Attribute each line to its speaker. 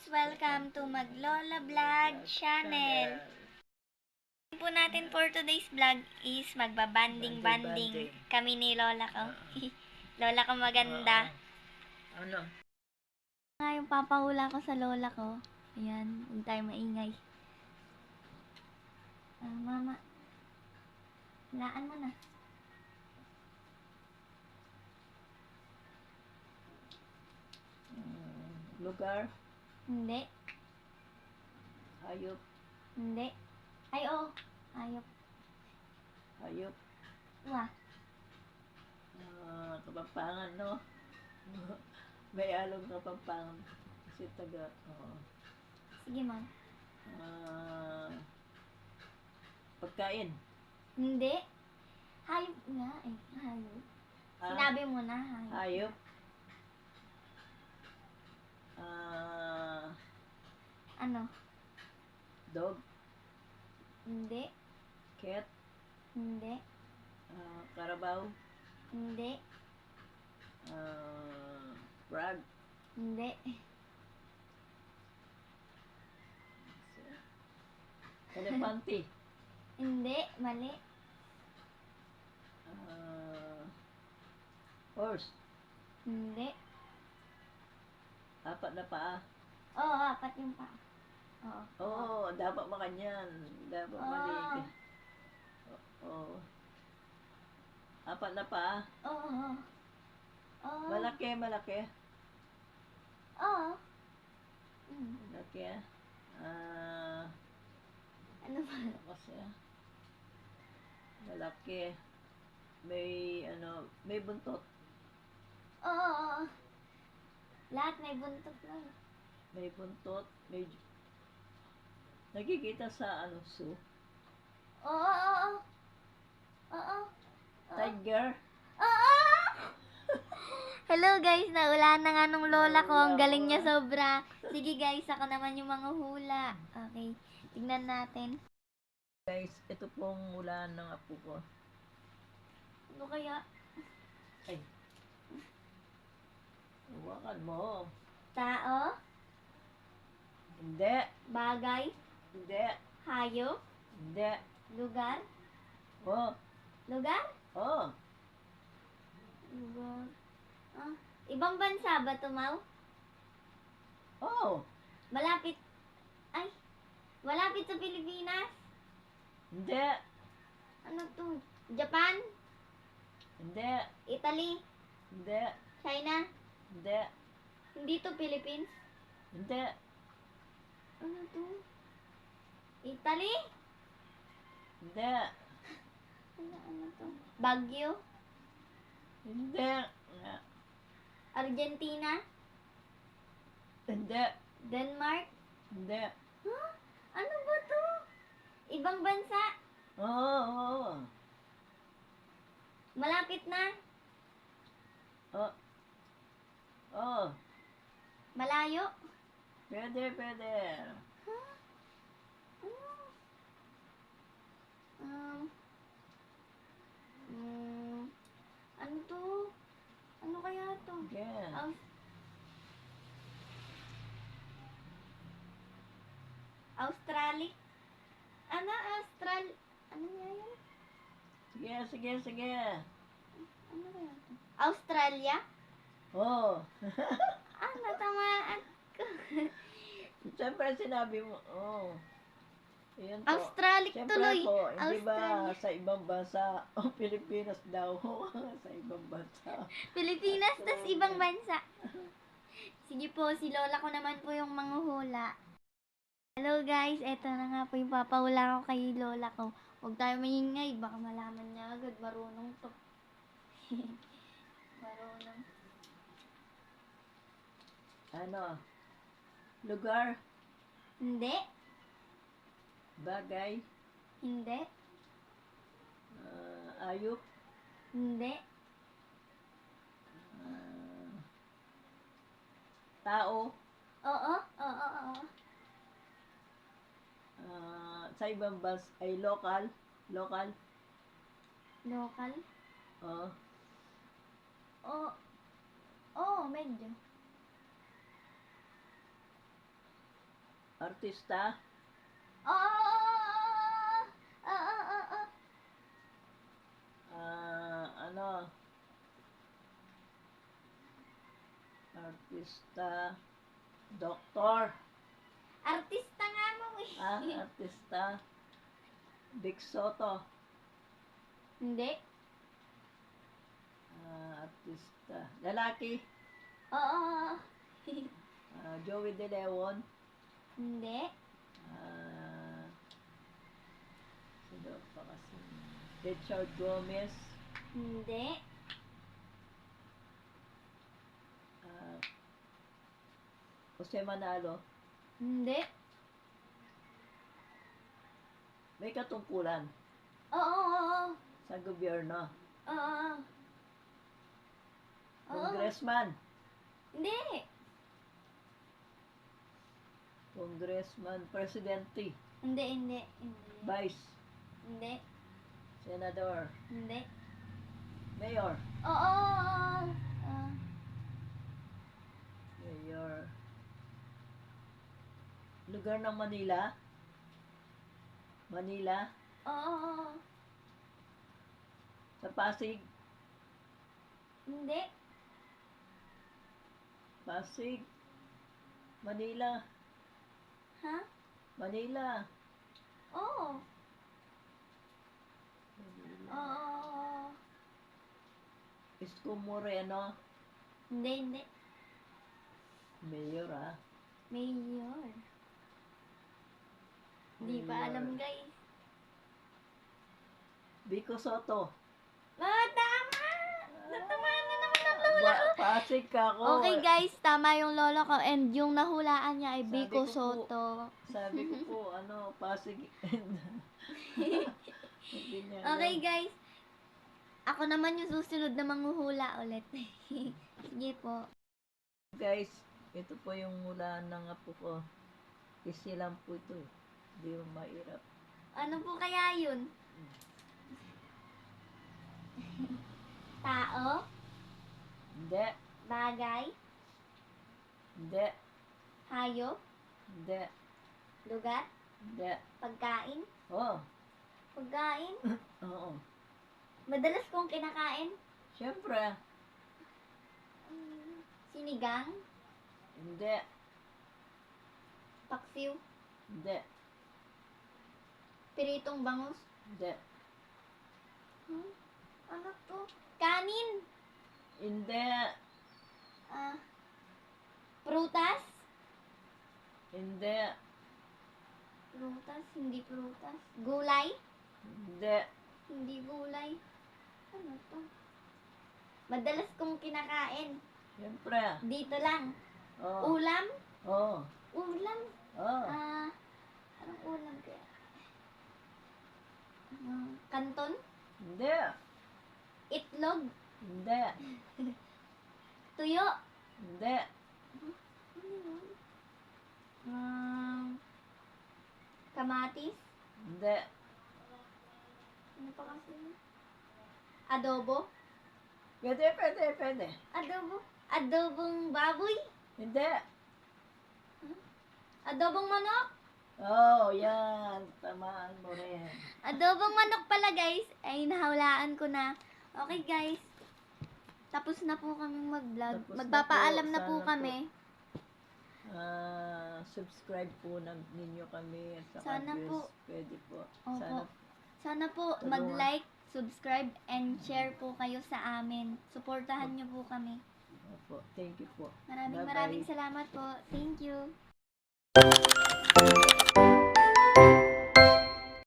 Speaker 1: Welcome to Maglola Vlog Channel. Po natin for today's vlog is magbabanding-banding kami ni Lola ko. Lola ko maganda.
Speaker 2: Ano?
Speaker 1: Nga yung papahula ko sa Lola ko. Ayan, huwag tayo maingay. Mama, hulaan mo na.
Speaker 2: Lugar?
Speaker 1: Hindi.
Speaker 2: Hayop?
Speaker 1: Hindi. Ay, oo. Ayop.
Speaker 2: Hayop?
Speaker 1: Wah.
Speaker 2: Kapampangan, no? May along kapampangan. Kasi taga,
Speaker 1: Sige, ma'am.
Speaker 2: Pagkain?
Speaker 1: Hindi. Hayop nga eh. Hayop. Sinabi mo na, hayop.
Speaker 2: Hayop?
Speaker 1: Ano?
Speaker 2: Dog?
Speaker 1: Hindi.
Speaker 2: Cat?
Speaker 1: Hindi.
Speaker 2: Carabao?
Speaker 1: Hindi.
Speaker 2: Frog?
Speaker 1: Hindi.
Speaker 2: Elefante?
Speaker 1: Hindi. Mali.
Speaker 2: Horse?
Speaker 1: Hindi.
Speaker 2: Apat na paa?
Speaker 1: Oo, apat yung pa. Oo.
Speaker 2: Oo, dapat makanyan. Dapat mali. Oo. Apat na paa?
Speaker 1: Oo. Oo.
Speaker 2: Malaki.
Speaker 1: Oo.
Speaker 2: Malaki.
Speaker 1: Ano ba?
Speaker 2: Kasi malaki. May buntot.
Speaker 1: Oo. Lahat may buntot lang.
Speaker 2: May buntot. Nakikita sa zoo.
Speaker 1: Oo. Oo.
Speaker 2: Tiger.
Speaker 1: Oo! Hello guys, naulaan na nga nung lola ko. Ang galing niya sobra. Sige guys, ako naman yung mga hula. Okay, tignan natin.
Speaker 2: Guys, ito pong mula ng apo ko.
Speaker 1: Ano kaya?
Speaker 2: Ay. Huwakan mo.
Speaker 1: Tao?
Speaker 2: Hindi.
Speaker 1: Bagay?
Speaker 2: Hindi.
Speaker 1: Hayop?
Speaker 2: Hindi.
Speaker 1: Lugar?
Speaker 2: Oh.
Speaker 1: Lugar?
Speaker 2: Oh.
Speaker 1: Lugar. Ibang bansa ba ito, Mau?
Speaker 2: Oh.
Speaker 1: Malapit. Ay, malapit sa Pilipinas?
Speaker 2: Hindi.
Speaker 1: Ano to? Japan?
Speaker 2: Hindi.
Speaker 1: Italy?
Speaker 2: Hindi.
Speaker 1: China?
Speaker 2: Hindi.
Speaker 1: Hindi to Philippines?
Speaker 2: Hindi.
Speaker 1: Ano to? Italy?
Speaker 2: Hindi.
Speaker 1: Ano to? Baguio?
Speaker 2: Hindi.
Speaker 1: Argentina?
Speaker 2: Hindi.
Speaker 1: Denmark?
Speaker 2: Hindi.
Speaker 1: Huh? Ano ba to? Ibang bansa?
Speaker 2: Oo.
Speaker 1: Malapit na?
Speaker 2: Oh. Oh.
Speaker 1: Malayo?
Speaker 2: Pwede.
Speaker 1: Huh? Ano to? Ano kaya to?
Speaker 2: Yeah.
Speaker 1: Australia? Ano? Ano nga yan?
Speaker 2: Sige.
Speaker 1: Ano kaya to? Australia?
Speaker 2: Oh.
Speaker 1: Natamaan ko.
Speaker 2: Siyempre sinabi mo, oh. Ayan po.
Speaker 1: Australia
Speaker 2: Siyempre
Speaker 1: tuloy.
Speaker 2: po, hindi
Speaker 1: Australia.
Speaker 2: ba sa ibang bansa, o Pilipinas daw, sa ibang bansa.
Speaker 1: Pilipinas, tas ibang bansa. Sige po, si Lola ko naman po yung manguhula. Hello guys, eto na nga po yung papahula ko kay Lola ko. Huwag tayo maingay, baka malaman niya agad. Marunong to. Marunong.
Speaker 2: Ano? Lugar?
Speaker 1: Hindi.
Speaker 2: Bagay?
Speaker 1: Hindi.
Speaker 2: Ayop?
Speaker 1: Hindi.
Speaker 2: Tao?
Speaker 1: Oo.
Speaker 2: Sa ibang bansa ay local?
Speaker 1: Local?
Speaker 2: Oh.
Speaker 1: Oo, medyo.
Speaker 2: Artista.
Speaker 1: Oo. Oo.
Speaker 2: Ano? Artista. Doktor.
Speaker 1: Artista nga mo eh.
Speaker 2: Artista. Vic Soto.
Speaker 1: Hindi.
Speaker 2: Artista. Lalaki.
Speaker 1: Oo.
Speaker 2: Joey De Leon.
Speaker 1: Hindi.
Speaker 2: Sino pa kasi? Richard Gomez.
Speaker 1: Hindi.
Speaker 2: Jose Manalo.
Speaker 1: Hindi.
Speaker 2: May katungkulan
Speaker 1: Oo.
Speaker 2: sa gobyerno.
Speaker 1: Oo.
Speaker 2: Congressman.
Speaker 1: Hindi.
Speaker 2: Congressman. Presidente.
Speaker 1: Hindi.
Speaker 2: Vice.
Speaker 1: Hindi.
Speaker 2: Senador.
Speaker 1: Hindi.
Speaker 2: Mayor.
Speaker 1: Oo.
Speaker 2: Mayor. Lugar ng Manila. Manila.
Speaker 1: Oo.
Speaker 2: Sa Pasig.
Speaker 1: Hindi.
Speaker 2: Pasig. Manila.
Speaker 1: Ha?
Speaker 2: Manila.
Speaker 1: Oo.
Speaker 2: Manila.
Speaker 1: Oo.
Speaker 2: Isko Moreno.
Speaker 1: Hindi.
Speaker 2: Mayor
Speaker 1: Mayor. Hindi pa
Speaker 2: Mayor.
Speaker 1: alam guys.
Speaker 2: Vico Soto.
Speaker 1: Tama! Natamaan na naman ang lola ko.
Speaker 2: Pasig ka ko.
Speaker 1: Okay guys, tama yung lola ko and yung nahulaan niya ay
Speaker 2: Sabi
Speaker 1: Vico
Speaker 2: ko po.
Speaker 1: Soto.
Speaker 2: Sabi ko po, Pasig. Hindi niya
Speaker 1: Okay
Speaker 2: alam.
Speaker 1: guys, ako naman yung susunod na manghuhula ulit. Sige po.
Speaker 2: Guys, ito po yung mula ng apo ko. Easy lang po ito. Hindi mo mahirap.
Speaker 1: Ano po kaya yun? Tao?
Speaker 2: Hindi.
Speaker 1: Bagay?
Speaker 2: Hindi.
Speaker 1: Hayop?
Speaker 2: Hindi.
Speaker 1: Lugar?
Speaker 2: Hindi.
Speaker 1: Pagkain?
Speaker 2: Oh.
Speaker 1: Pagkain?
Speaker 2: Oo.
Speaker 1: Madalas kong kinakain?
Speaker 2: Siyempre.
Speaker 1: Sinigang?
Speaker 2: Hindi.
Speaker 1: Paksiw?
Speaker 2: Hindi.
Speaker 1: Piritong bangus?
Speaker 2: Hindi.
Speaker 1: Ano to? Kanin?
Speaker 2: Hindi.
Speaker 1: Prutas?
Speaker 2: Hindi.
Speaker 1: Prutas? Hindi prutas. Gulay?
Speaker 2: Hindi.
Speaker 1: Hindi gulay. Ano to? Madalas kong kinakain.
Speaker 2: Siyempre.
Speaker 1: Dito lang.
Speaker 2: Oh.
Speaker 1: Ulam?
Speaker 2: Oh.
Speaker 1: Ulam?
Speaker 2: Oh.
Speaker 1: Anong ulam kaya? Kanton?
Speaker 2: Hindi.
Speaker 1: Itlog?
Speaker 2: Hindi.
Speaker 1: Tuyo?
Speaker 2: Hindi.
Speaker 1: Ano yun? Kamatis?
Speaker 2: Hindi.
Speaker 1: Ano pa kasi yun? Adobo?
Speaker 2: Pwede.
Speaker 1: Adobo? Adobong baboy?
Speaker 2: Hindi.
Speaker 1: Adobong manok?
Speaker 2: Oh, yan. Tamaan mo rin.
Speaker 1: Adobong manok pala guys. Ay, nahulaan ko na. Okay guys. Tapos na po kami mag-vlog.
Speaker 2: Tapos na
Speaker 1: Magpapaalam
Speaker 2: po.
Speaker 1: na po
Speaker 2: Sana
Speaker 1: kami.
Speaker 2: Subscribe po ninyo kami. At saka
Speaker 1: Sana
Speaker 2: views.
Speaker 1: po.
Speaker 2: Pwede po.
Speaker 1: Opo. Sana po
Speaker 2: Tulungan.
Speaker 1: mag-like, subscribe, and share po kayo sa amin. Suportahan niyo po kami.
Speaker 2: Opo. Thank you po.
Speaker 1: Maraming
Speaker 2: Bye-bye.
Speaker 1: salamat po. Thank you.